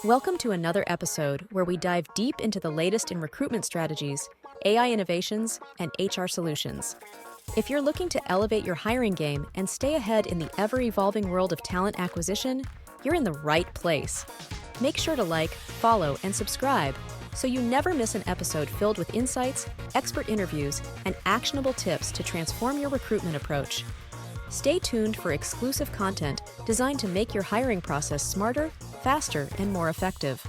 Welcome to another episode where we dive deep into the latest in recruitment strategies, AI innovations, and HR solutions. If you're looking to elevate your hiring game and stay ahead in the ever-evolving world of talent acquisition, you're in the right place. Make sure to like, follow, and subscribe so you never miss an episode filled with insights, expert interviews, and actionable tips to transform your recruitment approach. Stay tuned for exclusive content designed to make your hiring process smarter, faster, and more effective.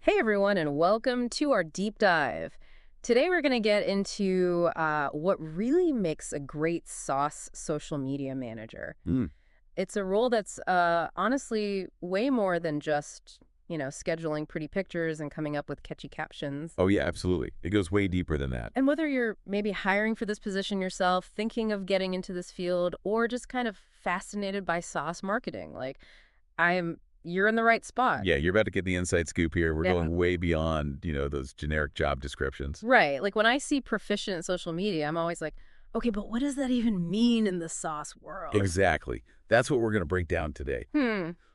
Hey everyone, and welcome to our deep dive. Today we're going to get into what really makes a great SaaS social media manager. It's a role that's honestly way more than just, scheduling pretty pictures and coming up with catchy captions. Oh, yeah, absolutely. It goes way deeper than that. And whether you're maybe hiring for this position yourself, thinking of getting into this field, or just kind of fascinated by SaaS marketing, you're in the right spot. Yeah, you're about to get the inside scoop here. We're Yeah. going way beyond, those generic job descriptions. Right. Like when I see proficient in social media, I'm always like, okay, but what does that even mean in the SaaS world? Exactly. That's what we're going to break down today.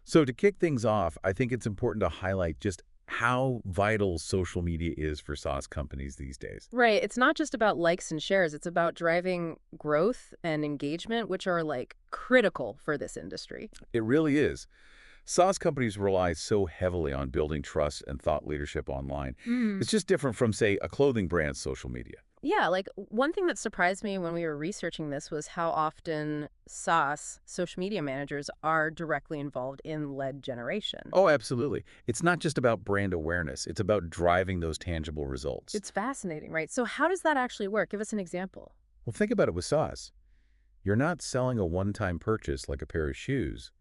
So to kick things off, I think it's important to highlight just how vital social media is for SaaS companies these days. Right. It's not just about likes and shares. It's about driving growth and engagement, which are critical for this industry. It really is. SaaS companies rely so heavily on building trust and thought leadership online. It's just different from, say, a clothing brand's social media. Yeah, one thing that surprised me when we were researching this was how often SaaS, social media managers, are directly involved in lead generation. Oh, absolutely. It's not just about brand awareness. It's about driving those tangible results. It's fascinating, right? So how does that actually work? Give us an example. Well, think about it with SaaS. You're not selling a one-time purchase like a pair of shoes.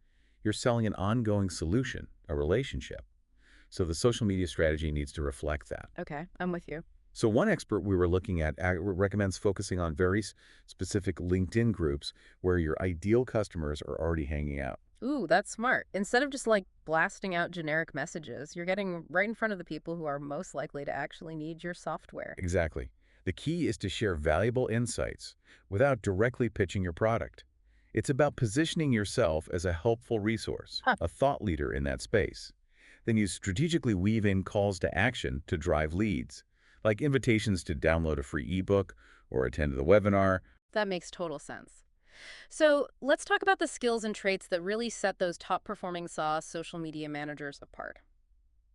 You're selling an ongoing solution, a relationship. So the social media strategy needs to reflect that. Okay, I'm with you. So one expert we were looking at recommends focusing on very specific LinkedIn groups where your ideal customers are already hanging out. Ooh, that's smart. Instead of just blasting out generic messages, you're getting right in front of the people who are most likely to actually need your software. Exactly. The key is to share valuable insights without directly pitching your product. It's about positioning yourself as a helpful resource, a thought leader in that space. Then you strategically weave in calls to action to drive leads, like invitations to download a free ebook or attend the webinar. That makes total sense. So let's talk about the skills and traits that really set those top-performing SaaS social media managers apart.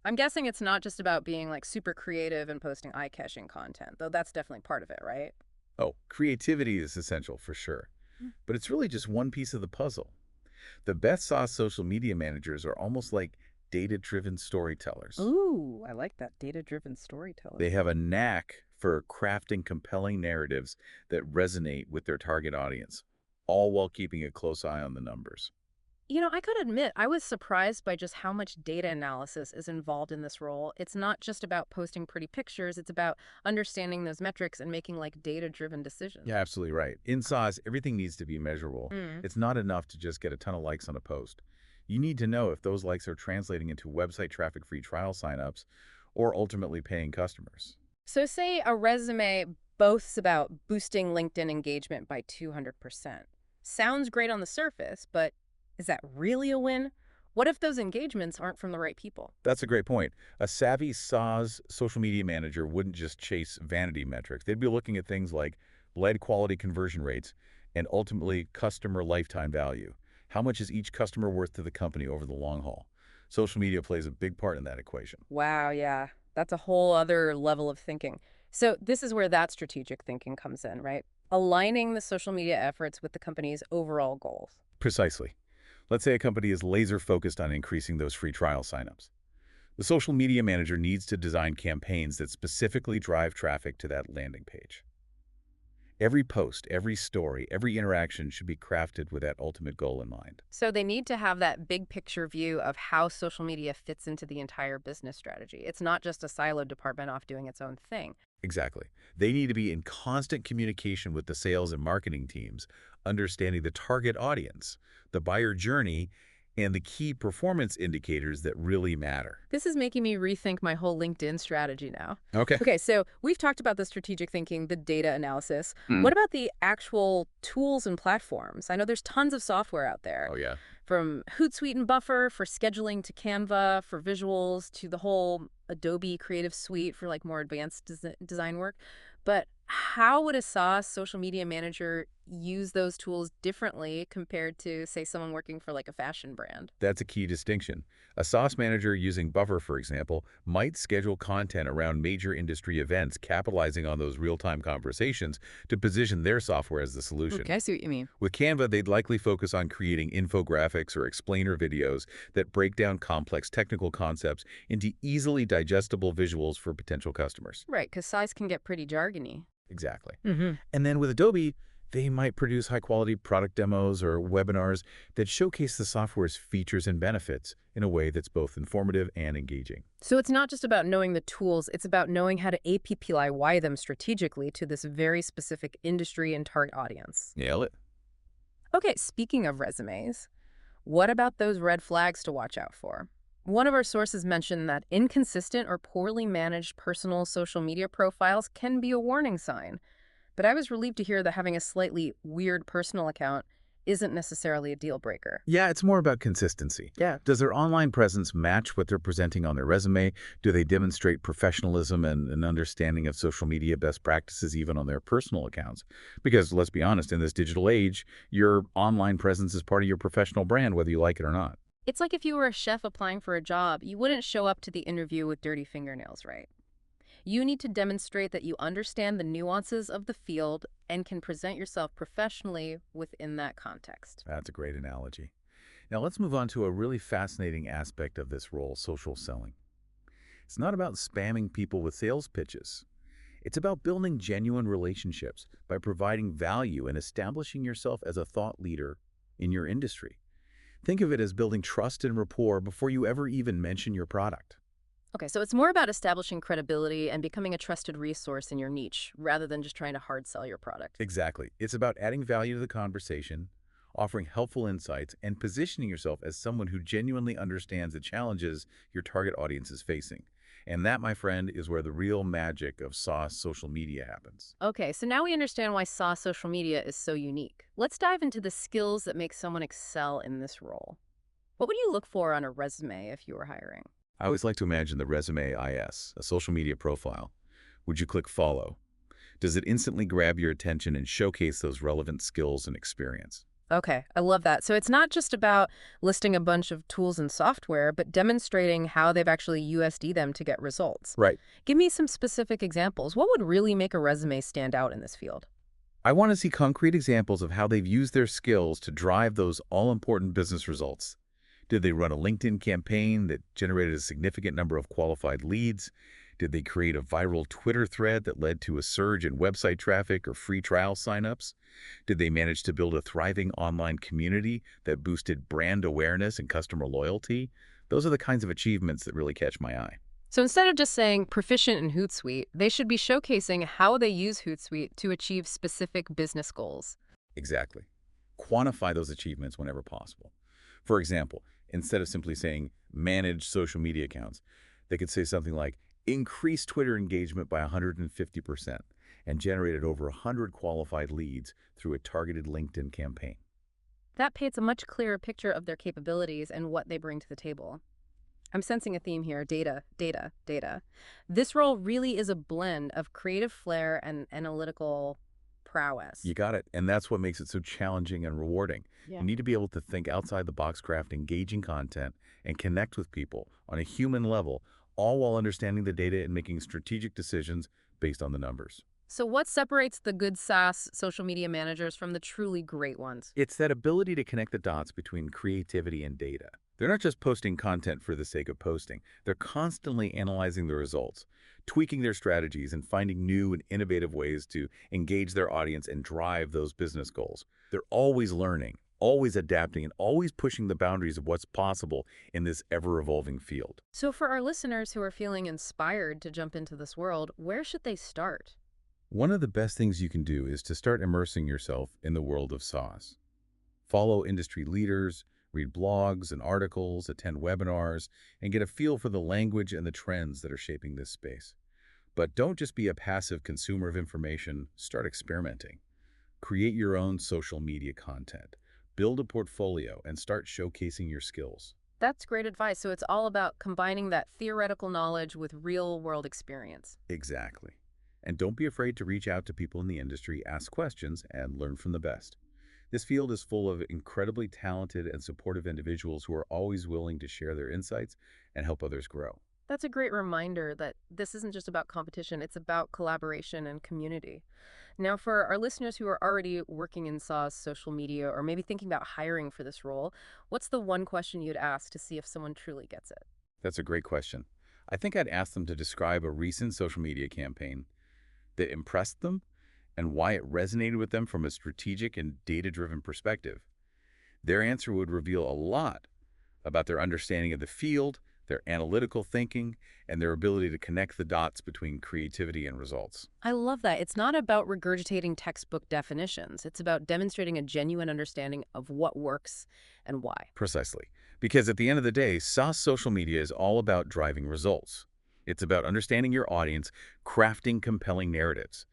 I'm guessing it's not just about being super creative and posting eye-catching content, though that's definitely part of it, right? Oh, creativity is essential for sure. But it's really just one piece of the puzzle. The best SaaS social media managers are almost like data-driven storytellers. Ooh, I like that, data-driven storytelling. They have a knack for crafting compelling narratives that resonate with their target audience, all while keeping a close eye on the numbers. I could admit, I was surprised by just how much data analysis is involved in this role. It's not just about posting pretty pictures, it's about understanding those metrics and making data-driven decisions. Yeah, absolutely right. In SaaS, everything needs to be measurable. It's not enough to just get a ton of likes on a post. You need to know if those likes are translating into website traffic free trial signups or ultimately paying customers. So say a resume boasts about boosting LinkedIn engagement by 200%. Sounds great on the surface, but is that really a win? What if those engagements aren't from the right people? That's a great point. A savvy SaaS social media manager wouldn't just chase vanity metrics. They'd be looking at things like lead quality conversion rates and ultimately customer lifetime value. How much is each customer worth to the company over the long haul? Social media plays a big part in that equation. Wow, yeah. That's a whole other level of thinking. So this is where that strategic thinking comes in, right? Aligning the social media efforts with the company's overall goals. Precisely. Let's say a company is laser focused on increasing those free trial signups. The social media manager needs to design campaigns that specifically drive traffic to that landing page. Every post, every story, every interaction should be crafted with that ultimate goal in mind. So they need to have that big picture view of how social media fits into the entire business strategy. It's not just a siloed department off doing its own thing. Exactly. They need to be in constant communication with the sales and marketing teams, understanding the target audience, the buyer journey, and the key performance indicators that really matter. This is making me rethink my whole LinkedIn strategy now. Okay. Okay, so we've talked about the strategic thinking, the data analysis. Hmm. What about the actual tools and platforms? I know there's tons of software out there, Oh, yeah. from Hootsuite and Buffer for scheduling to Canva for visuals to the whole Adobe Creative Suite for like more advanced design work. But how would a SaaS social media manager use those tools differently compared to, say, someone working for like a fashion brand? That's a key distinction. A SaaS manager using Buffer, for example, might schedule content around major industry events, capitalizing on those real-time conversations to position their software as the solution. Okay, I see what you mean. With Canva, they'd likely focus on creating infographics or explainer videos that break down complex technical concepts into easily digestible visuals for potential customers. Right, because size can get pretty jargony. Exactly. Mm-hmm. And then with Adobe, they might produce high-quality product demos or webinars that showcase the software's features and benefits in a way that's both informative and engaging. So it's not just about knowing the tools, it's about knowing how to APPY them strategically to this very specific industry and target audience. Nail it. Okay, speaking of resumes, what about those red flags to watch out for? One of our sources mentioned that inconsistent or poorly managed personal social media profiles can be a warning sign. But I was relieved to hear that having a slightly weird personal account isn't necessarily a deal breaker. Yeah, it's more about consistency. Yeah. Does their online presence match what they're presenting on their resume? Do they demonstrate professionalism and an understanding of social media best practices even on their personal accounts? Because let's be honest, in this digital age, your online presence is part of your professional brand, whether you like it or not. It's like if you were a chef applying for a job, you wouldn't show up to the interview with dirty fingernails, right? You need to demonstrate that you understand the nuances of the field and can present yourself professionally within that context. That's a great analogy. Now let's move on to a really fascinating aspect of this role, social selling. It's not about spamming people with sales pitches. It's about building genuine relationships by providing value and establishing yourself as a thought leader in your industry. Think of it as building trust and rapport before you ever even mention your product. Okay, so it's more about establishing credibility and becoming a trusted resource in your niche rather than just trying to hard sell your product. Exactly. It's about adding value to the conversation, offering helpful insights, and positioning yourself as someone who genuinely understands the challenges your target audience is facing. And that, my friend, is where the real magic of SaaS social media happens. Okay, so now we understand why SaaS social media is so unique. Let's dive into the skills that make someone excel in this role. What would you look for on a resume if you were hiring? I always like to imagine the resume IS, a social media profile. Would you click follow? Does it instantly grab your attention and showcase those relevant skills and experience? Okay, I love that. So it's not just about listing a bunch of tools and software, but demonstrating how they've actually USD them to get results. Right. Give me some specific examples. What would really make a resume stand out in this field? I want to see concrete examples of how they've used their skills to drive those all-important business results. Did they run a LinkedIn campaign that generated a significant number of qualified leads? Did they create a viral Twitter thread that led to a surge in website traffic or free trial signups? Did they manage to build a thriving online community that boosted brand awareness and customer loyalty? Those are the kinds of achievements that really catch my eye. So instead of just saying proficient in Hootsuite, they should be showcasing how they use Hootsuite to achieve specific business goals. Exactly. Quantify those achievements whenever possible. For example, instead of simply saying manage social media accounts, they could say something like increase Twitter engagement by 150% and generated over 100 qualified leads through a targeted LinkedIn campaign. That paints a much clearer picture of their capabilities and what they bring to the table. I'm sensing a theme here: data, data, data. This role really is a blend of creative flair and analytical prowess. You got it. And that's what makes it so challenging and rewarding. Yeah. You need to be able to think outside the box, craft engaging content, and connect with people on a human level, all while understanding the data and making strategic decisions based on the numbers. So what separates the good SaaS social media managers from the truly great ones? It's that ability to connect the dots between creativity and data. They're not just posting content for the sake of posting. They're constantly analyzing the results, tweaking their strategies, and finding new and innovative ways to engage their audience and drive those business goals. They're always learning, always adapting, and always pushing the boundaries of what's possible in this ever-evolving field. So for our listeners who are feeling inspired to jump into this world, where should they start? One of the best things you can do is to start immersing yourself in the world of SaaS. Follow industry leaders, Read blogs and articles, attend webinars, and get a feel for the language and the trends that are shaping this space. But don't just be a passive consumer of information, start experimenting. Create your own social media content. Build a portfolio and start showcasing your skills. That's great advice. So it's all about combining that theoretical knowledge with real-world experience. Exactly. And don't be afraid to reach out to people in the industry, ask questions, and learn from the best. This field is full of incredibly talented and supportive individuals who are always willing to share their insights and help others grow. That's a great reminder that this isn't just about competition, it's about collaboration and community. Now, for our listeners who are already working in SaaS, social media, or maybe thinking about hiring for this role, what's the one question you'd ask to see if someone truly gets it? That's a great question. I think I'd ask them to describe a recent social media campaign that impressed them and why it resonated with them from a strategic and data-driven perspective. Their answer would reveal a lot about their understanding of the field, their analytical thinking, and their ability to connect the dots between creativity and results. I love that. It's not about regurgitating textbook definitions. It's about demonstrating a genuine understanding of what works and why. Precisely. Because at the end of the day, SaaS social media is all about driving results. It's about understanding your audience, crafting compelling narratives,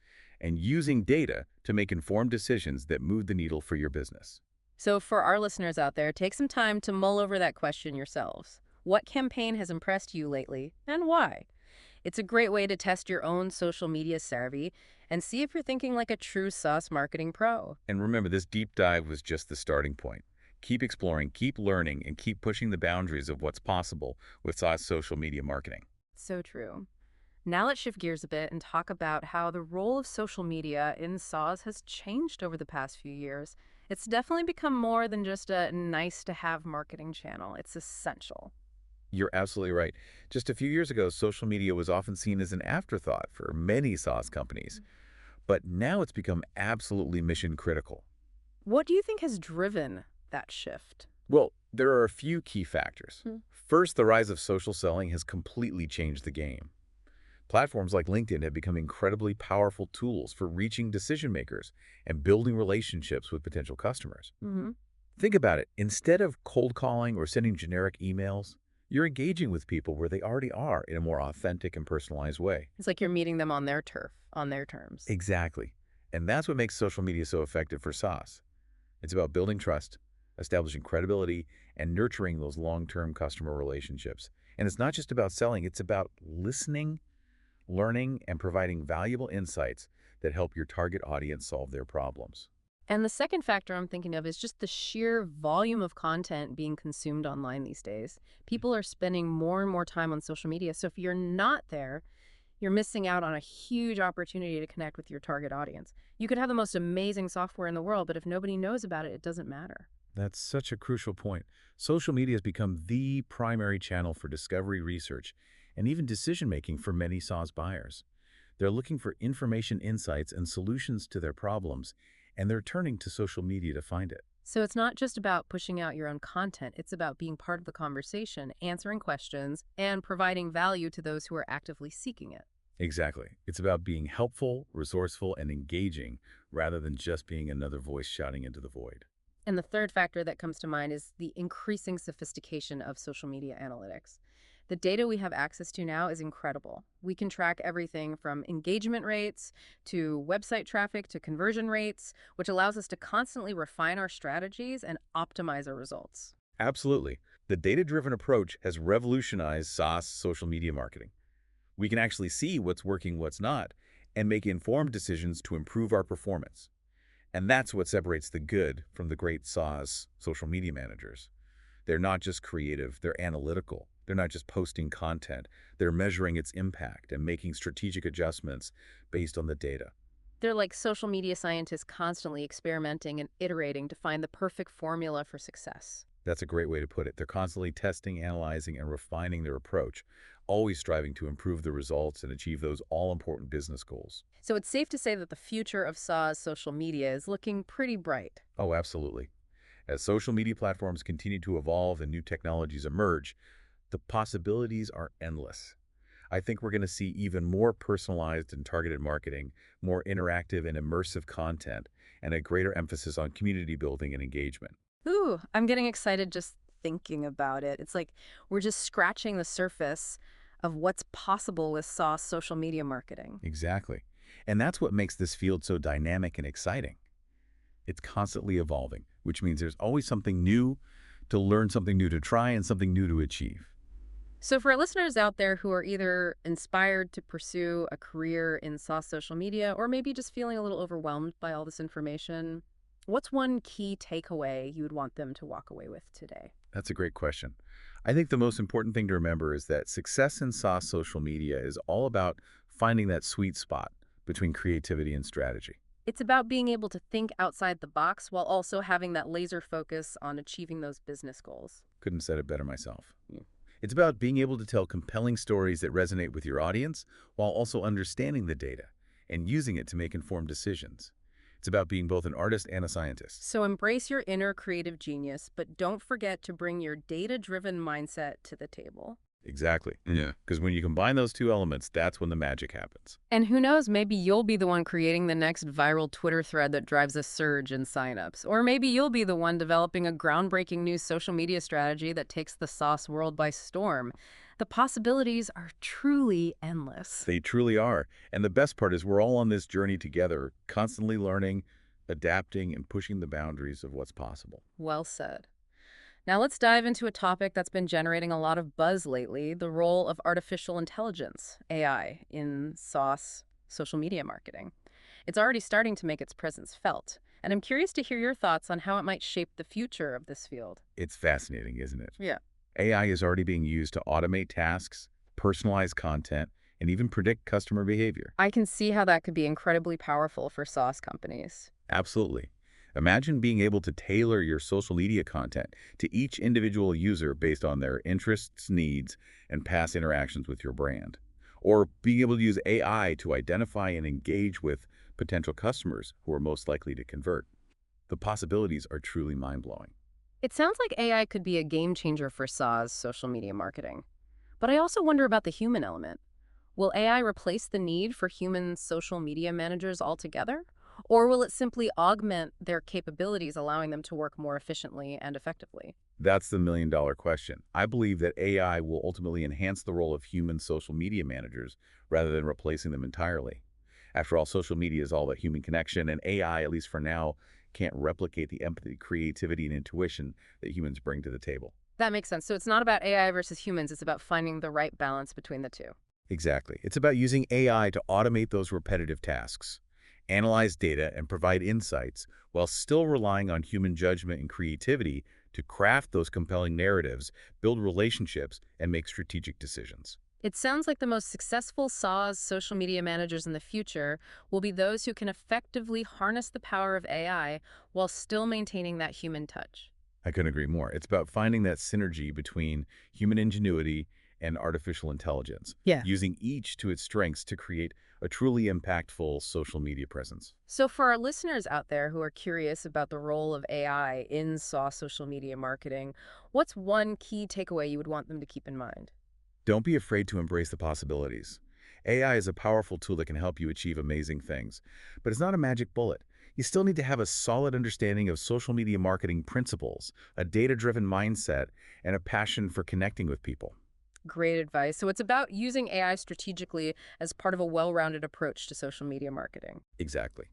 and using data to make informed decisions that move the needle for your business. So for our listeners out there, take some time to mull over that question yourselves. What campaign has impressed you lately, and why? It's a great way to test your own social media savvy and see if you're thinking like a true SaaS marketing pro. And remember, this deep dive was just the starting point. Keep exploring, keep learning, and keep pushing the boundaries of what's possible with SaaS social media marketing. So true. Now let's shift gears a bit and talk about how the role of social media in SaaS has changed over the past few years. It's definitely become more than just a nice-to-have marketing channel. It's essential. You're absolutely right. Just a few years ago, social media was often seen as an afterthought for many SaaS companies. But now it's become absolutely mission critical. What do you think has driven that shift? Well, there are a few key factors. First, the rise of social selling has completely changed the game. Platforms like LinkedIn have become incredibly powerful tools for reaching decision makers and building relationships with potential customers. Think about it. Instead of cold calling or sending generic emails, you're engaging with people where they already are in a more authentic and personalized way. It's like you're meeting them on their turf, on their terms. Exactly. And that's what makes social media so effective for SaaS. It's about building trust, establishing credibility, and nurturing those long-term customer relationships. And it's not just about selling, it's about listening, learning, and providing valuable insights that help your target audience solve their problems. And the second factor I'm thinking of is just the sheer volume of content being consumed online these days. People are spending more and more time on social media. So if you're not there, you're missing out on a huge opportunity to connect with your target audience. You could have the most amazing software in the world, but if nobody knows about it, it doesn't matter. That's such a crucial point. Social media has become the primary channel for discovery research and even decision-making for many SaaS buyers. They're looking for information, insights, and solutions to their problems, and they're turning to social media to find it. So it's not just about pushing out your own content. It's about being part of the conversation, answering questions, and providing value to those who are actively seeking it. Exactly. It's about being helpful, resourceful, and engaging rather than just being another voice shouting into the void. And the third factor that comes to mind is the increasing sophistication of social media analytics. The data we have access to now is incredible. We can track everything from engagement rates to website traffic to conversion rates, which allows us to constantly refine our strategies and optimize our results. Absolutely. The data-driven approach has revolutionized SaaS social media marketing. We can actually see what's working, what's not, and make informed decisions to improve our performance. And that's what separates the good from the great SaaS social media managers. They're not just creative, they're analytical. They're not just posting content. They're measuring its impact and making strategic adjustments based on the data. They're like social media scientists constantly experimenting and iterating to find the perfect formula for success. That's a great way to put it. They're constantly testing, analyzing, and refining their approach, always striving to improve the results and achieve those all-important business goals. So it's safe to say that the future of SaaS social media is looking pretty bright. Oh, absolutely. As social media platforms continue to evolve and new technologies emerge, the possibilities are endless. I think we're going to see even more personalized and targeted marketing, more interactive and immersive content, and a greater emphasis on community building and engagement. Ooh, I'm getting excited just thinking about it. It's like we're just scratching the surface of what's possible with SaaS social media marketing. Exactly. And that's what makes this field so dynamic and exciting. It's constantly evolving, which means there's always something new to learn, something new to try, and something new to achieve. So, for our listeners out there who are either inspired to pursue a career in SaaS social media or maybe just feeling a little overwhelmed by all this information, what's one key takeaway you would want them to walk away with today? That's a great question. I think the most important thing to remember is that success in SaaS social media is all about finding that sweet spot between creativity and strategy. It's about being able to think outside the box while also having that laser focus on achieving those business goals. Couldn't have said it better myself. It's about being able to tell compelling stories that resonate with your audience while also understanding the data and using it to make informed decisions. It's about being both an artist and a scientist. So embrace your inner creative genius, but don't forget to bring your data-driven mindset to the table. Exactly. Yeah. Because when you combine those two elements, that's when the magic happens. And who knows, maybe you'll be the one creating the next viral Twitter thread that drives a surge in signups. Or maybe you'll be the one developing a groundbreaking new social media strategy that takes the sauce world by storm. The possibilities are truly endless. They truly are. And the best part is we're all on this journey together, constantly learning, adapting, and pushing the boundaries of what's possible. Well said. Now let's dive into a topic that's been generating a lot of buzz lately, the role of artificial intelligence, AI, in SaaS social media marketing. It's already starting to make its presence felt, and I'm curious to hear your thoughts on how it might shape the future of this field. It's fascinating, isn't it? Yeah. AI is already being used to automate tasks, personalize content, and even predict customer behavior. I can see how that could be incredibly powerful for SaaS companies. Absolutely. Imagine being able to tailor your social media content to each individual user based on their interests, needs, and past interactions with your brand. Or being able to use AI to identify and engage with potential customers who are most likely to convert. The possibilities are truly mind-blowing. It sounds like AI could be a game changer for SaaS social media marketing. But I also wonder about the human element. Will AI replace the need for human social media managers altogether? Or will it simply augment their capabilities, allowing them to work more efficiently and effectively? That's the million-dollar question. I believe that AI will ultimately enhance the role of human social media managers rather than replacing them entirely. After all, social media is all about human connection, and AI, at least for now, can't replicate the empathy, creativity, and intuition that humans bring to the table. That makes sense. So it's not about AI versus humans, it's about finding the right balance between the two. Exactly. It's about using AI to automate those repetitive tasks, analyze data, and provide insights while still relying on human judgment and creativity to craft those compelling narratives, build relationships, and make strategic decisions. It sounds like the most successful SaaS social media managers in the future will be those who can effectively harness the power of AI while still maintaining that human touch. I couldn't agree more. It's about finding that synergy between human ingenuity and artificial intelligence, Yeah. using each to its strengths to create a truly impactful social media presence. So for our listeners out there who are curious about the role of AI in SaaS social media marketing, what's one key takeaway you would want them to keep in mind? Don't be afraid to embrace the possibilities. AI is a powerful tool that can help you achieve amazing things, but it's not a magic bullet. You still need to have a solid understanding of social media marketing principles, a data-driven mindset, and a passion for connecting with people. Great advice. So it's about using AI strategically as part of a well-rounded approach to social media marketing. Exactly.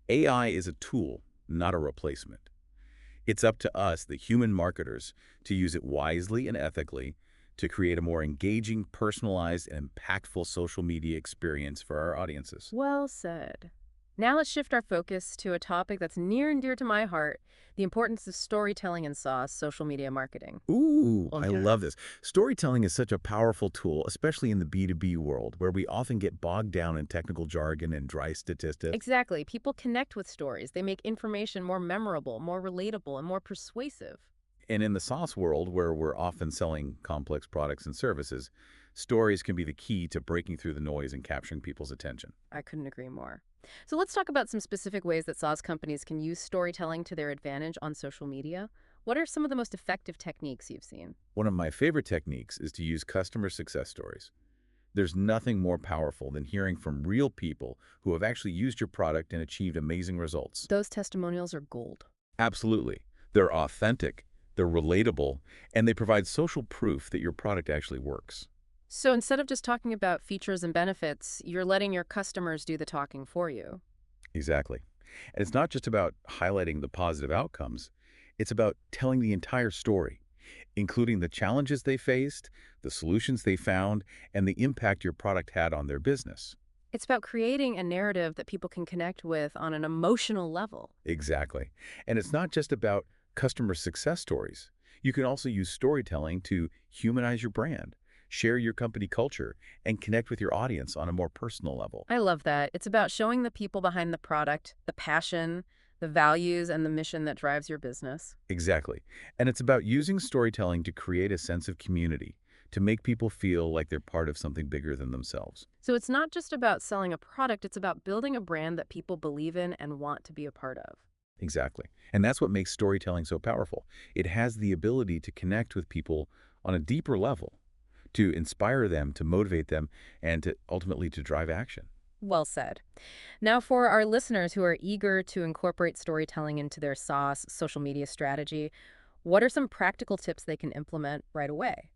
AI is a tool, not a replacement. It's up to us, the human marketers, to use it wisely and ethically to create a more engaging, personalized, and impactful social media experience for our audiences. Well said. Now let's shift our focus to a topic that's near and dear to my heart, the importance of storytelling in SaaS social media marketing. Ooh, I Okay. love this. Storytelling is such a powerful tool, especially in the B2B world, where we often get bogged down in technical jargon and dry statistics. Exactly. People connect with stories. They make information more memorable, more relatable, and more persuasive. And in the SaaS world, where we're often selling complex products and services, stories can be the key to breaking through the noise and capturing people's attention. I couldn't agree more. So let's talk about some specific ways that SaaS companies can use storytelling to their advantage on social media. What are some of the most effective techniques you've seen? One of my favorite techniques is to use customer success stories. There's nothing more powerful than hearing from real people who have actually used your product and achieved amazing results. Those testimonials are gold. Absolutely. They're authentic, they're relatable, and they provide social proof that your product actually works. So instead of just talking about features and benefits, you're letting your customers do the talking for you. Exactly. And it's not just about highlighting the positive outcomes, it's about telling the entire story, including the challenges they faced, the solutions they found, and the impact your product had on their business. It's about creating a narrative that people can connect with on an emotional level. Exactly. And it's not just about customer success stories. You can also use storytelling to humanize your brand, share your company culture, and connect with your audience on a more personal level. I love that. It's about showing the people behind the product, the passion, the values, and the mission that drives your business. Exactly. And it's about using storytelling to create a sense of community, to make people feel like they're part of something bigger than themselves. So it's not just about selling a product, it's about building a brand that people believe in and want to be a part of. Exactly. And that's what makes storytelling so powerful. It has the ability to connect with people on a deeper level, to inspire them, to motivate them, and to ultimately to drive action. Well said. Now, for our listeners who are eager to incorporate storytelling into their SaaS social media strategy, what are some practical tips they can implement right away?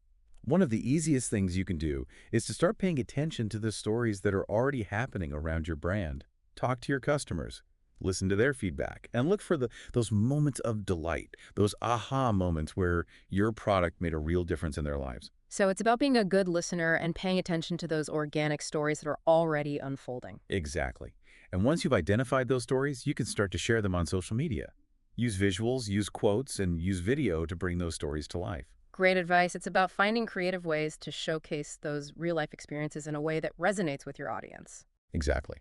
One of the easiest things you can do is to start paying attention to the stories that are already happening around your brand. Talk to your customers, listen to their feedback, and look for those moments of delight, those aha moments where your product made a real difference in their lives. So it's about being a good listener and paying attention to those organic stories that are already unfolding. Exactly. And once you've identified those stories, you can start to share them on social media. Use visuals, use quotes, and use video to bring those stories to life. Great advice. It's about finding creative ways to showcase those real-life experiences in a way that resonates with your audience. Exactly.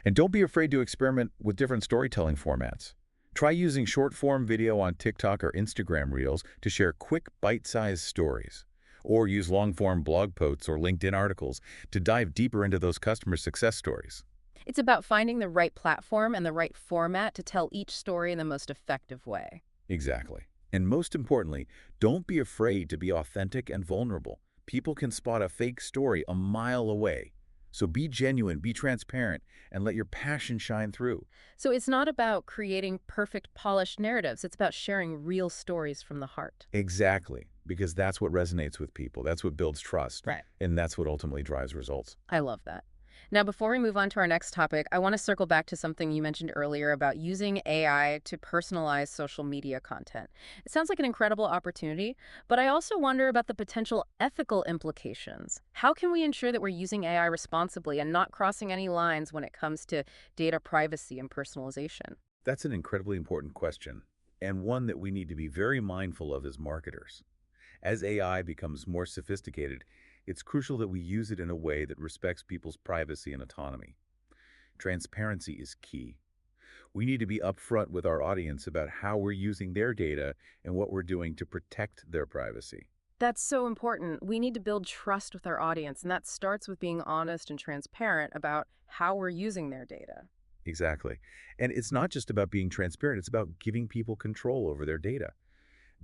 And don't be afraid to experiment with different storytelling formats. Try using short-form video on TikTok or Instagram Reels to share quick, bite-sized stories. Or use long-form blog posts or LinkedIn articles to dive deeper into those customer success stories. It's about finding the right platform and the right format to tell each story in the most effective way. Exactly. And most importantly, don't be afraid to be authentic and vulnerable. People can spot a fake story a mile away. So be genuine, be transparent, and let your passion shine through. So it's not about creating perfect, polished narratives. It's about sharing real stories from the heart. Exactly. Because that's what resonates with people. That's what builds trust. Right. And that's what ultimately drives results. I love that. Now, before we move on to our next topic, I want to circle back to something you mentioned earlier about using AI to personalize social media content. It sounds like an incredible opportunity, but I also wonder about the potential ethical implications. How can we ensure that we're using AI responsibly and not crossing any lines when it comes to data privacy and personalization? That's an incredibly important question, and one that we need to be very mindful of as marketers. As AI becomes more sophisticated, it's crucial that we use it in a way that respects people's privacy and autonomy. Transparency is key. We need to be upfront with our audience about how we're using their data and what we're doing to protect their privacy. That's so important. We need to build trust with our audience, and that starts with being honest and transparent about how we're using their data. Exactly. And it's not just about being transparent, it's about giving people control over their data.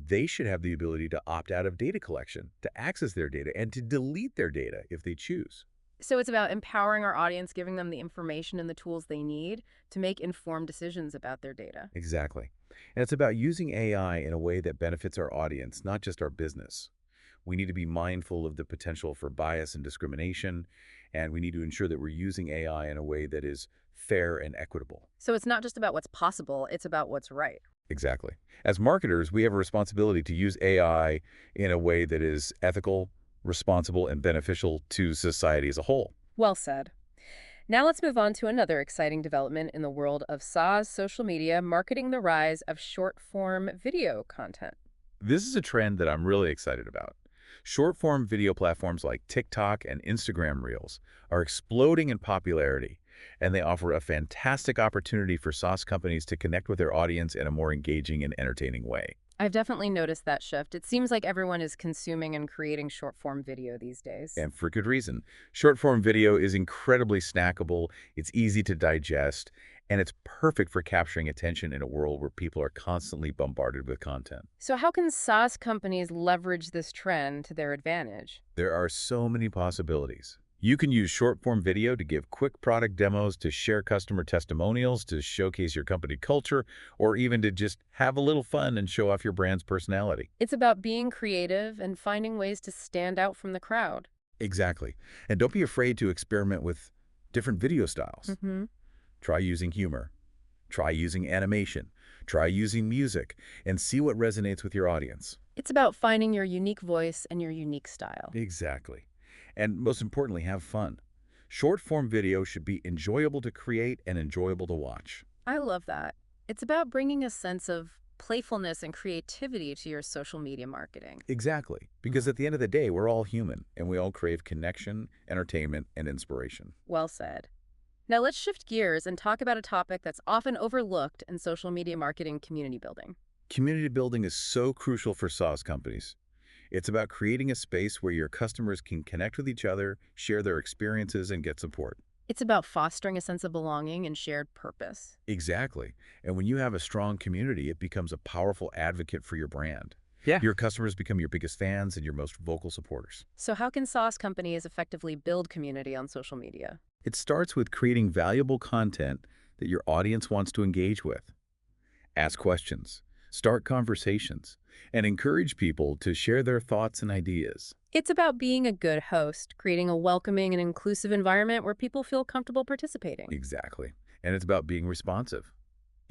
They should have the ability to opt out of data collection, to access their data, and to delete their data if they choose. So it's about empowering our audience, giving them the information and the tools they need to make informed decisions about their data. Exactly. And it's about using AI in a way that benefits our audience, not just our business. We need to be mindful of the potential for bias and discrimination, and we need to ensure that we're using AI in a way that is fair and equitable. So it's not just about what's possible, it's about what's right. Exactly. As marketers, we have a responsibility to use AI in a way that is ethical, responsible, and beneficial to society as a whole. Well said. Now let's move on to another exciting development in the world of SaaS social media, marketing the rise of short-form video content. This is a trend that I'm really excited about. Short-form video platforms like TikTok and Instagram Reels are exploding in popularity, and they offer a fantastic opportunity for SaaS companies to connect with their audience in a more engaging and entertaining way. I've definitely noticed that shift. It seems like everyone is consuming and creating short-form video these days. And for good reason. Short-form video is incredibly snackable, it's easy to digest, and it's perfect for capturing attention in a world where people are constantly bombarded with content. So how can SaaS companies leverage this trend to their advantage? There are so many possibilities. You can use short-form video to give quick product demos, to share customer testimonials, to showcase your company culture, or even to just have a little fun and show off your brand's personality. It's about being creative and finding ways to stand out from the crowd. Exactly. And don't be afraid to experiment with different video styles. Mm-hmm. Try using humor. Try using animation. Try using music, and see what resonates with your audience. It's about finding your unique voice and your unique style. Exactly. And most importantly, have fun. Short-form video should be enjoyable to create and enjoyable to watch. I love that. It's about bringing a sense of playfulness and creativity to your social media marketing. Exactly. Because at the end of the day, we're all human, and we all crave connection, entertainment, and inspiration. Well said. Now let's shift gears and talk about a topic that's often overlooked in social media marketing: community building. Community building is so crucial for SaaS companies. It's about creating a space where your customers can connect with each other, share their experiences, and get support. It's about fostering a sense of belonging and shared purpose. Exactly. And when you have a strong community, it becomes a powerful advocate for your brand. Yeah. Your customers become your biggest fans and your most vocal supporters. So how can SaaS companies effectively build community on social media? It starts with creating valuable content that your audience wants to engage with. Ask questions, start conversations, and encourage people to share their thoughts and ideas. It's about being a good host, creating a welcoming and inclusive environment where people feel comfortable participating. Exactly. And it's about being responsive.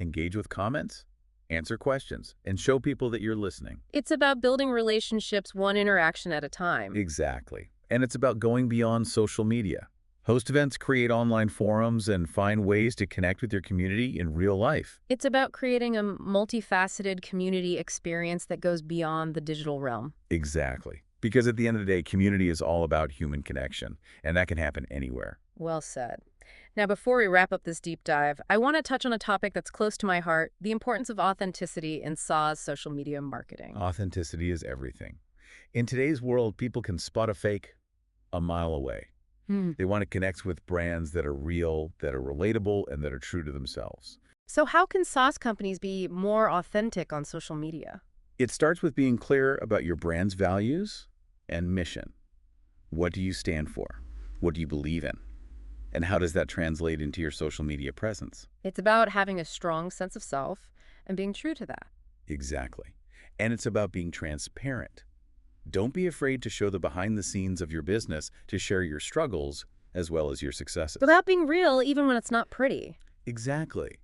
Engage with comments, answer questions, and show people that you're listening. It's about building relationships one interaction at a time. Exactly. And it's about going beyond social media. Host events, create online forums, and find ways to connect with your community in real life. It's about creating a multifaceted community experience that goes beyond the digital realm. Exactly. Because at the end of the day, community is all about human connection, and that can happen anywhere. Well said. Now, before we wrap up this deep dive, I want to touch on a topic that's close to my heart: the importance of authenticity in SaaS social media marketing. Authenticity is everything. In today's world, people can spot a fake a mile away. They want to connect with brands that are real, that are relatable, and that are true to themselves. So how can SaaS companies be more authentic on social media? It starts with being clear about your brand's values and mission. What do you stand for? What do you believe in? And how does that translate into your social media presence? It's about having a strong sense of self and being true to that. Exactly. And it's about being transparent. Don't be afraid to show the behind the scenes of your business, to share your struggles as well as your successes. Without being real, even when it's not pretty. Exactly.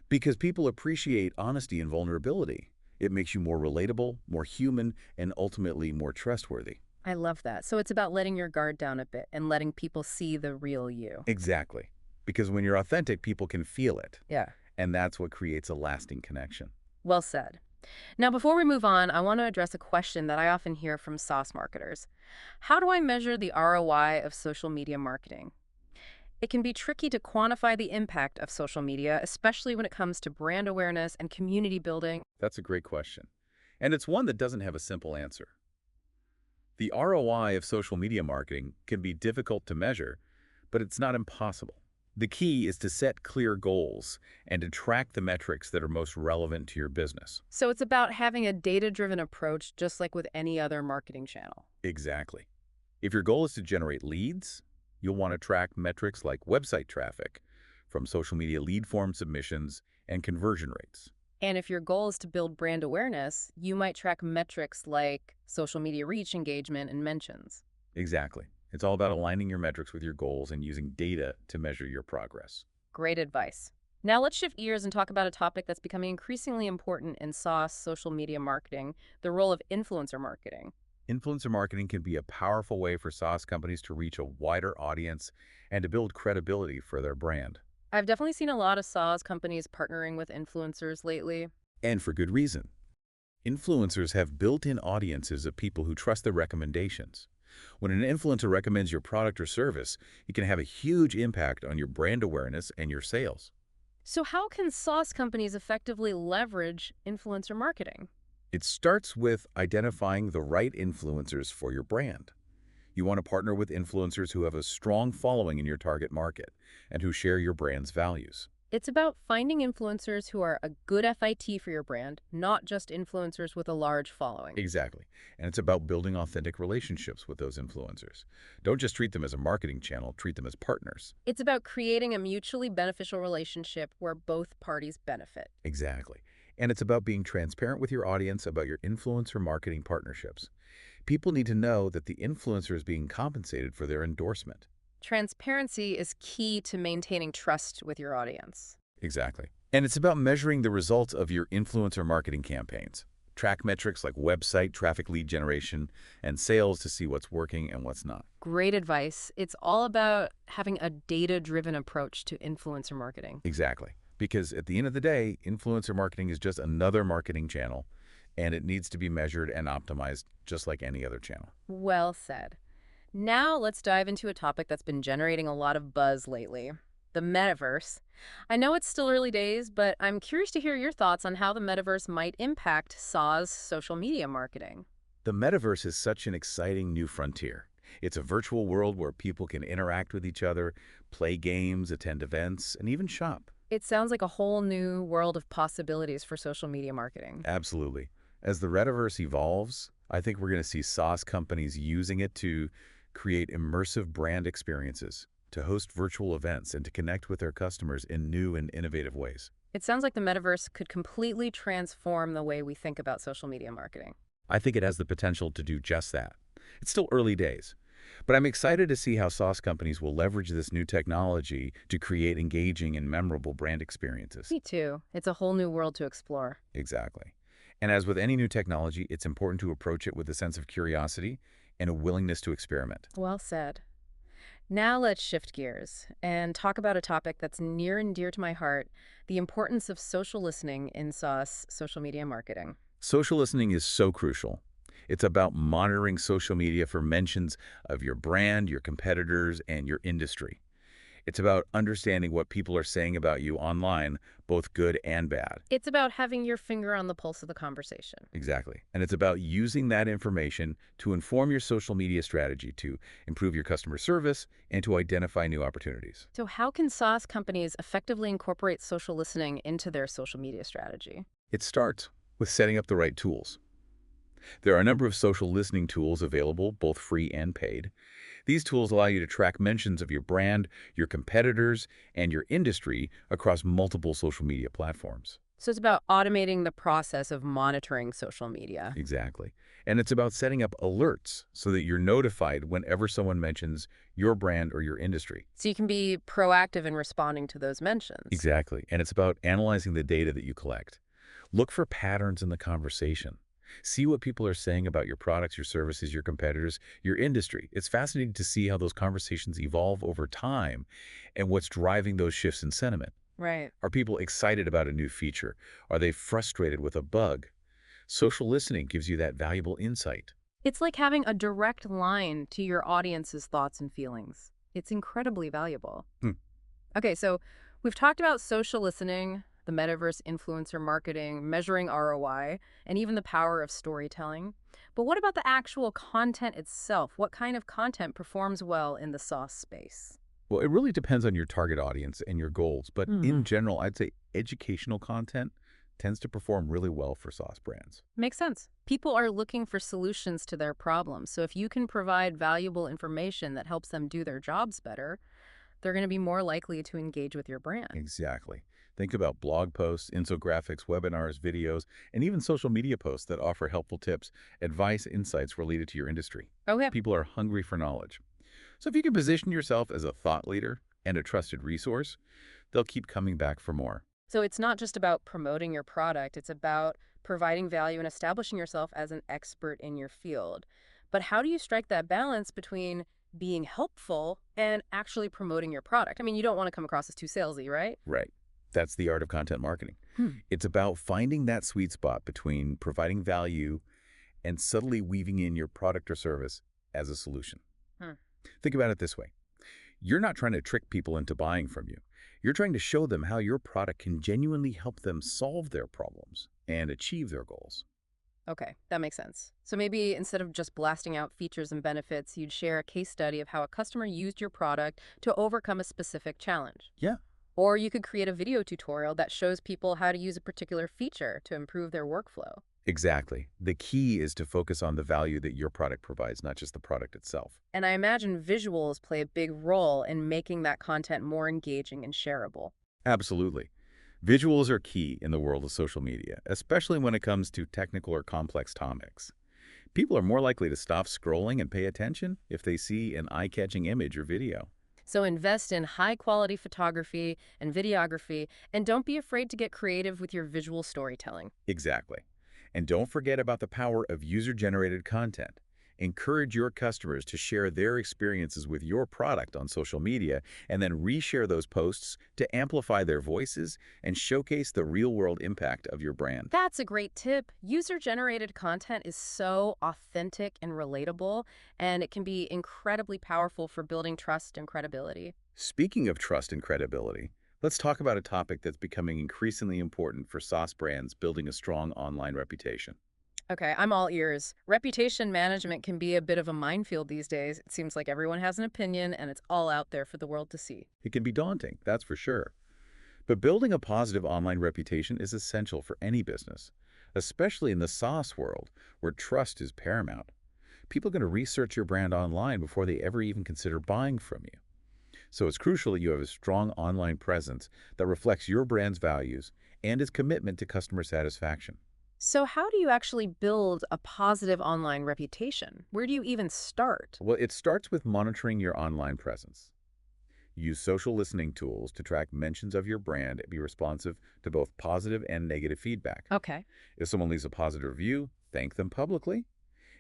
Because people appreciate honesty and vulnerability. It makes you more relatable, more human, and ultimately more trustworthy. I love that. So it's about letting your guard down a bit and letting people see the real you. Exactly. Because when you're authentic, people can feel it. Yeah. And that's what creates a lasting connection. Well said. Now, before we move on, I want to address a question that I often hear from SaaS marketers. How do I measure the ROI of social media marketing? It can be tricky to quantify the impact of social media, especially when it comes to brand awareness and community building. That's a great question. And it's one that doesn't have a simple answer. The ROI of social media marketing can be difficult to measure, but it's not impossible. The key is to set clear goals and to track the metrics that are most relevant to your business. So it's about having a data-driven approach, just like with any other marketing channel. Exactly. If your goal is to generate leads, you'll want to track metrics like website traffic, from social media lead form submissions, and conversion rates. And if your goal is to build brand awareness, you might track metrics like social media reach, engagement, and mentions. Exactly. It's all about aligning your metrics with your goals and using data to measure your progress. Great advice. Now let's shift gears and talk about a topic that's becoming increasingly important in SaaS social media marketing: the role of influencer marketing. Influencer marketing can be a powerful way for SaaS companies to reach a wider audience and to build credibility for their brand. I've definitely seen a lot of SaaS companies partnering with influencers lately. And for good reason. Influencers have built-in audiences of people who trust their recommendations. When an influencer recommends your product or service, it can have a huge impact on your brand awareness and your sales. So how can SaaS companies effectively leverage influencer marketing? It starts with identifying the right influencers for your brand. You want to partner with influencers who have a strong following in your target market and who share your brand's values. It's about finding influencers who are a good FIT for your brand, not just influencers with a large following. Exactly. And it's about building authentic relationships with those influencers. Don't just treat them as a marketing channel, treat them as partners. It's about creating a mutually beneficial relationship where both parties benefit. Exactly. And it's about being transparent with your audience about your influencer marketing partnerships. People need to know that the influencer is being compensated for their endorsement. Transparency is key to maintaining trust with your audience. Exactly. And it's about measuring the results of your influencer marketing campaigns. Track metrics like website traffic, lead generation, and sales to see what's working and what's not. Great advice. It's all about having a data-driven approach to influencer marketing. Exactly. Because at the end of the day, influencer marketing is just another marketing channel, and it needs to be measured and optimized just like any other channel. Well said. Now let's dive into a topic that's been generating a lot of buzz lately, the metaverse. I know it's still early days, but I'm curious to hear your thoughts on how the metaverse might impact SaaS social media marketing. The metaverse is such an exciting new frontier. It's a virtual world where people can interact with each other, play games, attend events, and even shop. It sounds like a whole new world of possibilities for social media marketing. Absolutely. As the metaverse evolves, I think we're going to see SaaS companies using it to create immersive brand experiences, to host virtual events, and to connect with their customers in new and innovative ways. It sounds like the metaverse could completely transform the way we think about social media marketing. I think it has the potential to do just that. It's still early days, but I'm excited to see how SaaS companies will leverage this new technology to create engaging and memorable brand experiences. Me too. It's a whole new world to explore. Exactly. And as with any new technology, it's important to approach it with a sense of curiosity and a willingness to experiment. Well said. Now let's shift gears and talk about a topic that's near and dear to my heart, the importance of social listening in SaaS social media marketing. Social listening is so crucial. It's about monitoring social media for mentions of your brand, your competitors, and your industry. It's about understanding what people are saying about you online, both good and bad. It's about having your finger on the pulse of the conversation. Exactly. And it's about using that information to inform your social media strategy, to improve your customer service, and to identify new opportunities. So how can SaaS companies effectively incorporate social listening into their social media strategy? It starts with setting up the right tools. There are a number of social listening tools available, both free and paid. These tools allow you to track mentions of your brand, your competitors, and your industry across multiple social media platforms. So it's about automating the process of monitoring social media. Exactly. And it's about setting up alerts so that you're notified whenever someone mentions your brand or your industry. So you can be proactive in responding to those mentions. Exactly. And it's about analyzing the data that you collect. Look for patterns in the conversation. See what people are saying about your products, your services, your competitors, your industry. It's fascinating to see how those conversations evolve over time and what's driving those shifts in sentiment. Right. Are people excited about a new feature? Are they frustrated with a bug? Social listening gives you that valuable insight. It's like having a direct line to your audience's thoughts and feelings. It's incredibly valuable. Okay, so we've talked about social listening, the metaverse influencer marketing, measuring ROI, and even the power of storytelling. But what about the actual content itself? What kind of content performs well in the SaaS space? Well, it really depends on your target audience and your goals, but in general, I'd say educational content tends to perform really well for SaaS brands. Makes sense. People are looking for solutions to their problems. So if you can provide valuable information that helps them do their jobs better, they're going to be more likely to engage with your brand. Exactly. Think about blog posts, infographics, webinars, videos, and even social media posts that offer helpful tips, advice, insights related to your industry. Okay. People are hungry for knowledge. So if you can position yourself as a thought leader and a trusted resource, they'll keep coming back for more. So it's not just about promoting your product, it's about providing value and establishing yourself as an expert in your field. But how do you strike that balance between being helpful and actually promoting your product? I mean, you don't want to come across as too salesy, right? Right. That's the art of content marketing. It's about finding that sweet spot between providing value and subtly weaving in your product or service as a solution. Think about it this way. You're not trying to trick people into buying from you. You're trying to show them how your product can genuinely help them solve their problems and achieve their goals. Okay, that makes sense. So maybe instead of just blasting out features and benefits, you'd share a case study of how a customer used your product to overcome a specific challenge. Yeah. Or you could create a video tutorial that shows people how to use a particular feature to improve their workflow. Exactly. The key is to focus on the value that your product provides, not just the product itself. And I imagine visuals play a big role in making that content more engaging and shareable. Absolutely. Visuals are key in the world of social media, especially when it comes to technical or complex topics. People are more likely to stop scrolling and pay attention if they see an eye-catching image or video. So invest in high-quality photography and videography, and don't be afraid to get creative with your visual storytelling. Exactly. And don't forget about the power of user-generated content. Encourage your customers to share their experiences with your product on social media and then reshare those posts to amplify their voices and showcase the real-world impact of your brand. That's a great tip. User-generated content is so authentic and relatable, and it can be incredibly powerful for building trust and credibility. Speaking of trust and credibility, let's talk about a topic that's becoming increasingly important for SaaS brands building a strong online reputation. Okay, I'm all ears. Reputation management can be a bit of a minefield these days. It seems like everyone has an opinion, and it's all out there for the world to see. It can be daunting, that's for sure. But building a positive online reputation is essential for any business, especially in the SaaS world, where trust is paramount. People are going to research your brand online before they ever even consider buying from you. So it's crucial that you have a strong online presence that reflects your brand's values and its commitment to customer satisfaction. So how do you actually build a positive online reputation? Where do you even start? Well, it starts with monitoring your online presence. Use social listening tools to track mentions of your brand and be responsive to both positive and negative feedback. Okay. If someone leaves a positive review, thank them publicly.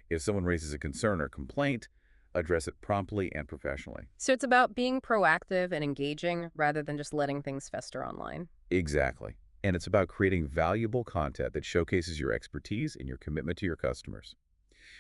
If someone raises a concern or complaint, address it promptly and professionally. So it's about being proactive and engaging rather than just letting things fester online. Exactly. And it's about creating valuable content that showcases your expertise and your commitment to your customers.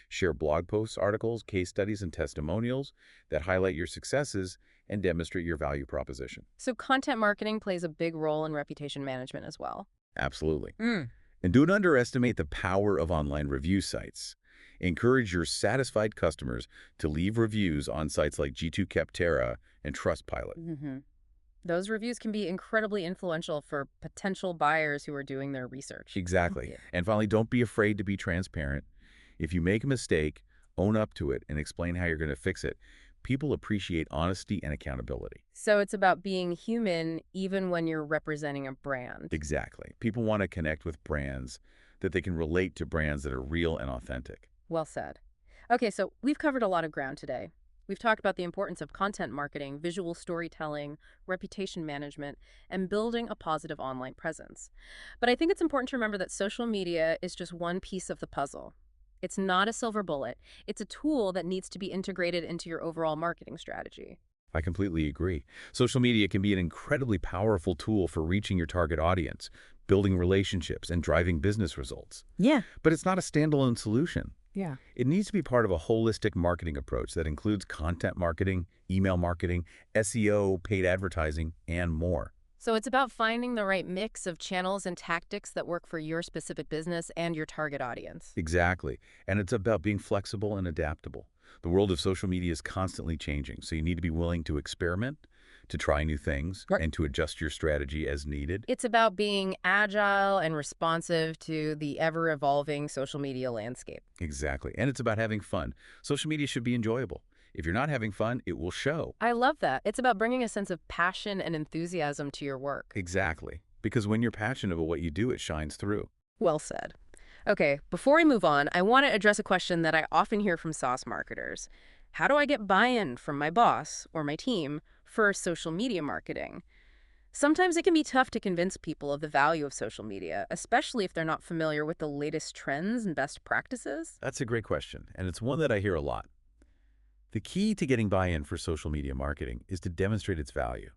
Share blog posts, articles, case studies, and testimonials that highlight your successes and demonstrate your value proposition. So content marketing plays a big role in reputation management as well. Absolutely. And don't underestimate the power of online review sites. Encourage your satisfied customers to leave reviews on sites like G2 Capterra and Trustpilot. Those reviews can be incredibly influential for potential buyers who are doing their research. Exactly. Yeah. And finally, don't be afraid to be transparent. If you make a mistake, own up to it and explain how you're going to fix it. People appreciate honesty and accountability. So it's about being human even when you're representing a brand. Exactly. People want to connect with brands that they can relate to, brands that are real and authentic. Well said. Okay, so we've covered a lot of ground today. We've talked about the importance of content marketing, visual storytelling, reputation management, and building a positive online presence. But I think it's important to remember that social media is just one piece of the puzzle. It's not a silver bullet. It's a tool that needs to be integrated into your overall marketing strategy. I completely agree. Social media can be an incredibly powerful tool for reaching your target audience, building relationships, and driving business results. Yeah. But it's not a standalone solution. Yeah. It needs to be part of a holistic marketing approach that includes content marketing, email marketing, SEO, paid advertising, and more. So it's about finding the right mix of channels and tactics that work for your specific business and your target audience. Exactly. And it's about being flexible and adaptable. The world of social media is constantly changing, so you need to be willing to experiment, to try new things, Right. and to adjust your strategy as needed. It's about being agile and responsive to the ever-evolving social media landscape. Exactly. And it's about having fun. Social media should be enjoyable. If you're not having fun, it will show. I love that. It's about bringing a sense of passion and enthusiasm to your work. Exactly. Because when you're passionate about what you do, it shines through. Well said. Okay, before I move on, I want to address a question that I often hear from SaaS marketers. How do I get buy-in from my boss or my team for social media marketing? Sometimes it can be tough to convince people of the value of social media, especially if they're not familiar with the latest trends and best practices. That's a great question, and it's one that I hear a lot. The key to getting buy-in for social media marketing is to demonstrate its value.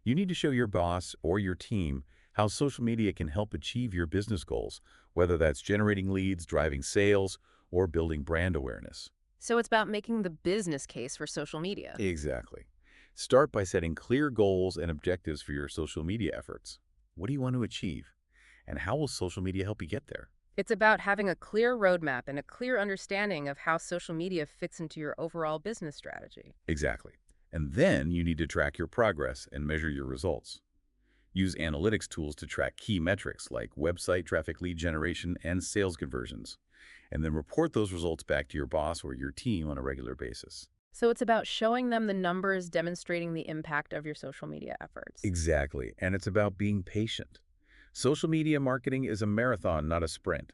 You need to show your boss or your team how social media can help achieve your business goals, whether that's generating leads, driving sales, or building brand awareness. So it's about making the business case for social media. Exactly. Start by setting clear goals and objectives for your social media efforts. What do you want to achieve? And how will social media help you get there? It's about having a clear roadmap and a clear understanding of how social media fits into your overall business strategy. Exactly. And then you need to track your progress and measure your results. Use analytics tools to track key metrics like website traffic, lead generation, and sales conversions, and then report those results back to your boss or your team on a regular basis. So it's about showing them the numbers demonstrating the impact of your social media efforts. Exactly, and it's about being patient. Social media marketing is a marathon, not a sprint.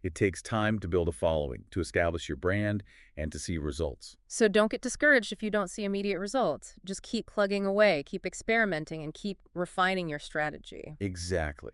It takes time to build a following, to establish your brand, and to see results. So don't get discouraged if you don't see immediate results. Just keep plugging away, keep experimenting, and keep refining your strategy. Exactly.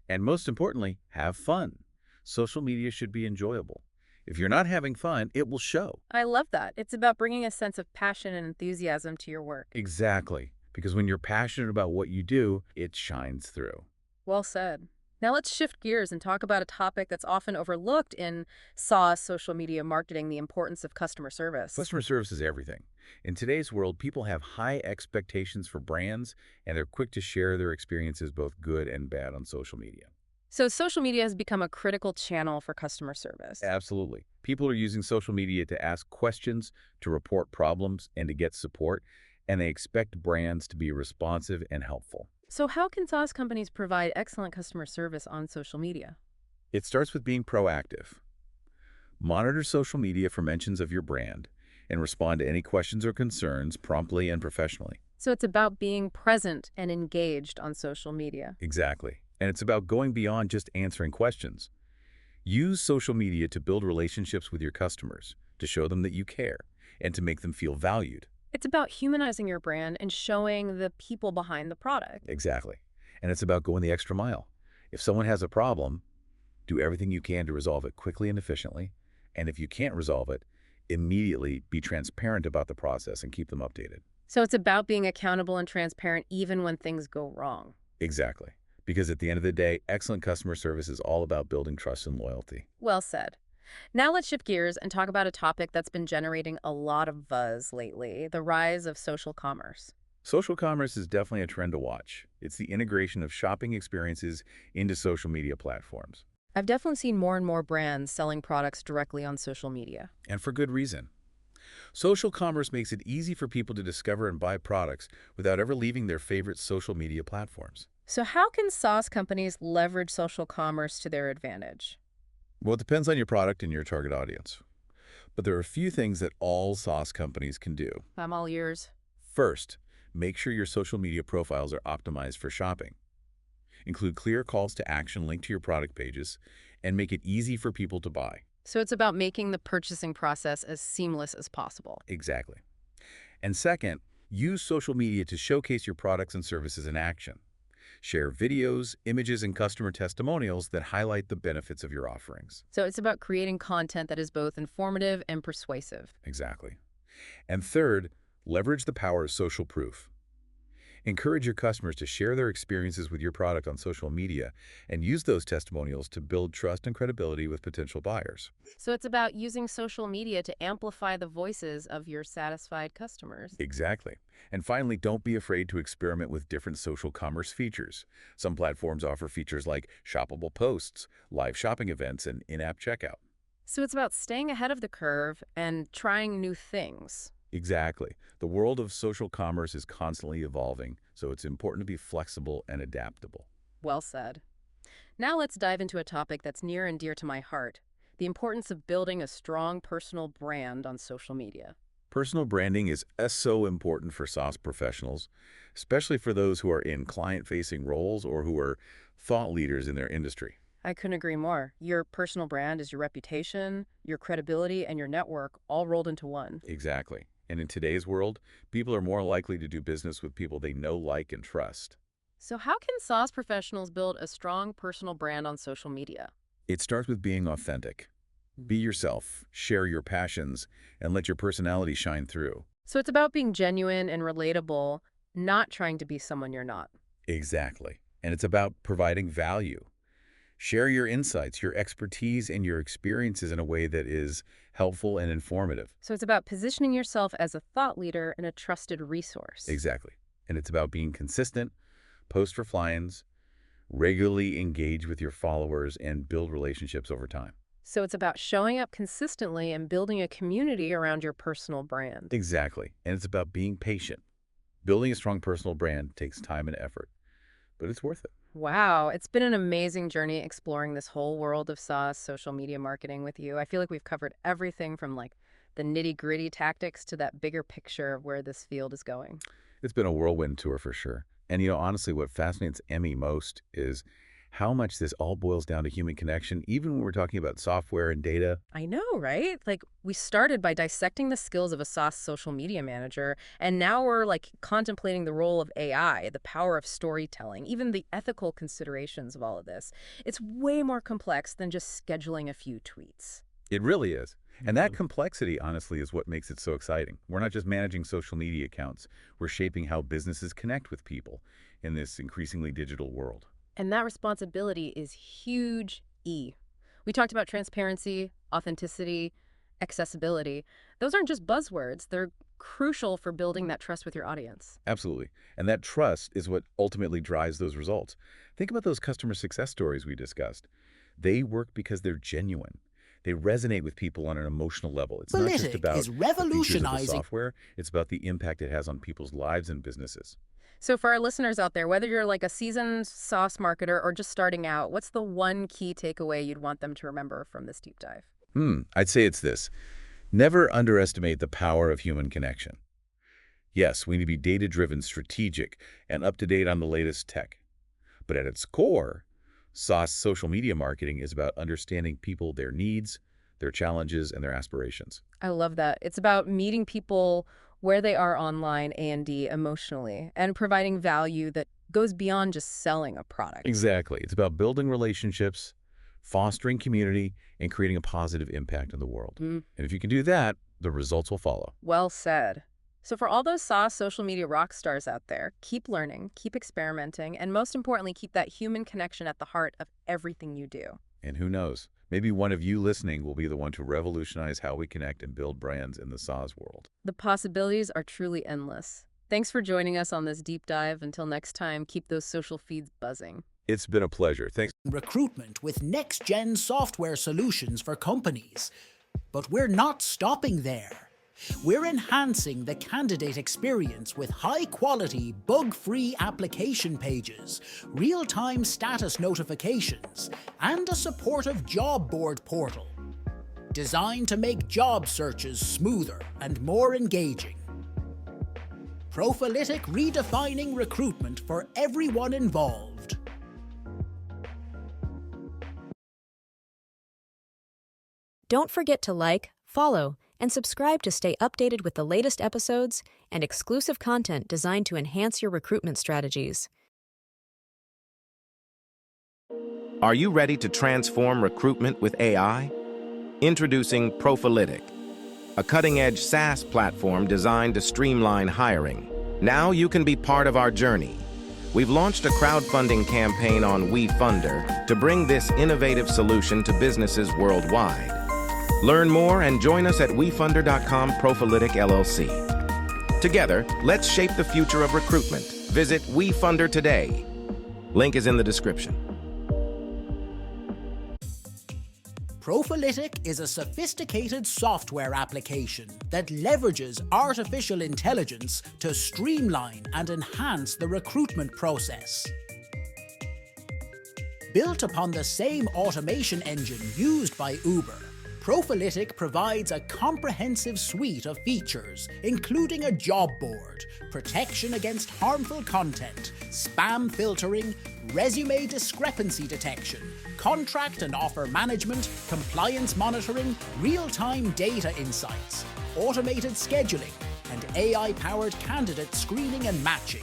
And most importantly, have fun. Social media should be enjoyable. If you're not having fun, it will show. I love that. It's about bringing a sense of passion and enthusiasm to your work. Exactly. Because when you're passionate about what you do, it shines through. Well said. Now let's shift gears and talk about a topic that's often overlooked in SaaS, social media marketing, the importance of customer service. Customer service is everything. In today's world, people have high expectations for brands, and they're quick to share their experiences, both good and bad, on social media. So social media has become a critical channel for customer service. Absolutely. People are using social media to ask questions, to report problems, and to get support, and they expect brands to be responsive and helpful. So how can SaaS companies provide excellent customer service on social media? It starts with being proactive. Monitor social media for mentions of your brand and respond to any questions or concerns promptly and professionally. So it's about being present and engaged on social media. Exactly. And it's about going beyond just answering questions. Use social media to build relationships with your customers, to show them that you care, and to make them feel valued. It's about humanizing your brand and showing the people behind the product. Exactly. And it's about going the extra mile. If someone has a problem, do everything you can to resolve it quickly and efficiently. And if you can't resolve it, immediately be transparent about the process and keep them updated. So it's about being accountable and transparent even when things go wrong. Exactly. Because at the end of the day, excellent customer service is all about building trust and loyalty. Well said. Now let's shift gears and talk about a topic that's been generating a lot of buzz lately, the rise of social commerce. Social commerce is definitely a trend to watch. It's the integration of shopping experiences into social media platforms. I've definitely seen more and more brands selling products directly on social media. And for good reason. Social commerce makes it easy for people to discover and buy products without ever leaving their favorite social media platforms. So how can SaaS companies leverage social commerce to their advantage? Well, it depends on your product and your target audience. But there are a few things that all SaaS companies can do. I'm all ears. First, make sure your social media profiles are optimized for shopping. Include clear calls to action linked to your product pages, and make it easy for people to buy. So it's about making the purchasing process as seamless as possible. Exactly. And second, use social media to showcase your products and services in action. Share videos, images, and customer testimonials that highlight the benefits of your offerings. So it's about creating content that is both informative and persuasive. Exactly. And third, leverage the power of social proof. Encourage your customers to share their experiences with your product on social media and use those testimonials to build trust and credibility with potential buyers. So it's about using social media to amplify the voices of your satisfied customers. Exactly. And finally, don't be afraid to experiment with different social commerce features. Some platforms offer features like shoppable posts, live shopping events, and in-app checkout. So it's about staying ahead of the curve and trying new things. Exactly. The world of social commerce is constantly evolving, so it's important to be flexible and adaptable. Well said. Now let's dive into a topic that's near and dear to my heart, the importance of building a strong personal brand on social media. Personal branding is so important for SaaS professionals, especially for those who are in client-facing roles or who are thought leaders in their industry. I couldn't agree more. Your personal brand is your reputation, your credibility, and your network all rolled into one. Exactly. And in today's world, people are more likely to do business with people they know, like, and trust. So how can SaaS professionals build a strong personal brand on social media? It starts with being authentic. Be yourself, share your passions, and let your personality shine through. So it's about being genuine and relatable, not trying to be someone you're not. Exactly. And it's about providing value. Share your insights, your expertise, and your experiences in a way that is helpful and informative. So it's about positioning yourself as a thought leader and a trusted resource. Exactly. And it's about being consistent, post for fly-ins, regularly engage with your followers, and build relationships over time. So it's about showing up consistently and building a community around your personal brand. Exactly. And it's about being patient. Building a strong personal brand takes time and effort. but it's worth it. Wow, it's been an amazing journey exploring this whole world of SaaS, social media marketing with you. I feel like we've covered everything from like the nitty-gritty tactics to that bigger picture of where this field is going. It's been a whirlwind tour for sure. And honestly, what fascinates Emmy most is how much this all boils down to human connection, even when we're talking about software and data. I know, right? Like we started by dissecting the skills of a SaaS social media manager, and now we're like contemplating the role of AI, the power of storytelling, even the ethical considerations of all of this. It's way more complex than just scheduling a few tweets. It really is. And that complexity, honestly, is what makes it so exciting. We're not just managing social media accounts. We're shaping how businesses connect with people in this increasingly digital world. And that responsibility is huge E. We talked about transparency, authenticity, accessibility. Those aren't just buzzwords. They're crucial for building that trust with your audience. Absolutely. And that trust is what ultimately drives those results. Think about those customer success stories we discussed. They work because they're genuine. They resonate with people on an emotional level. It's not just about is the features of the revolutionizing software. It's about the impact it has on people's lives and businesses. So for our listeners out there, whether you're like a seasoned SaaS marketer or just starting out, what's the one key takeaway you'd want them to remember from this deep dive? I'd say it's this. Never underestimate the power of human connection. Yes, we need to be data-driven, strategic, and up-to-date on the latest tech. But at its core, SaaS social media marketing is about understanding people, their needs, their challenges, and their aspirations. I love that. It's about meeting people where they are online A&D emotionally and providing value that goes beyond just selling a product. Exactly. It's about building relationships, fostering community, and creating a positive impact on the world. And if you can do that, the results will follow. Well said. So for all those SaaS social media rock stars out there, keep learning, keep experimenting, and most importantly, keep that human connection at the heart of everything you do. And who knows, maybe one of you listening will be the one to revolutionize how we connect and build brands in the SaaS world. The possibilities are truly endless. Thanks for joining us on this deep dive. Until next time, keep those social feeds buzzing. It's been a pleasure. Thanks. recruitment with next-gen software solutions for companies. But we're not stopping there. We're enhancing the candidate experience with high-quality, bug-free application pages, real-time status notifications, and a supportive job board portal, designed to make job searches smoother and more engaging. Profilytic, redefining recruitment for everyone involved. Don't forget to like, follow, and subscribe to stay updated with the latest episodes and exclusive content designed to enhance your recruitment strategies. Are you ready to transform recruitment with AI? Introducing Profilytic, a cutting-edge SaaS platform designed to streamline hiring. Now you can be part of our journey. We've launched a crowdfunding campaign on Wefunder to bring this innovative solution to businesses worldwide. Learn more and join us at wefunder.com Profilytic LLC. Together, let's shape the future of recruitment. Visit Wefunder today. Link is in the description. Profilytic is a sophisticated software application that leverages artificial intelligence to streamline and enhance the recruitment process. Built upon the same automation engine used by Uber, Profilytic provides a comprehensive suite of features, including a job board, protection against harmful content, spam filtering, resume discrepancy detection, contract and offer management, compliance monitoring, real-time data insights, automated scheduling, and AI-powered candidate screening and matching.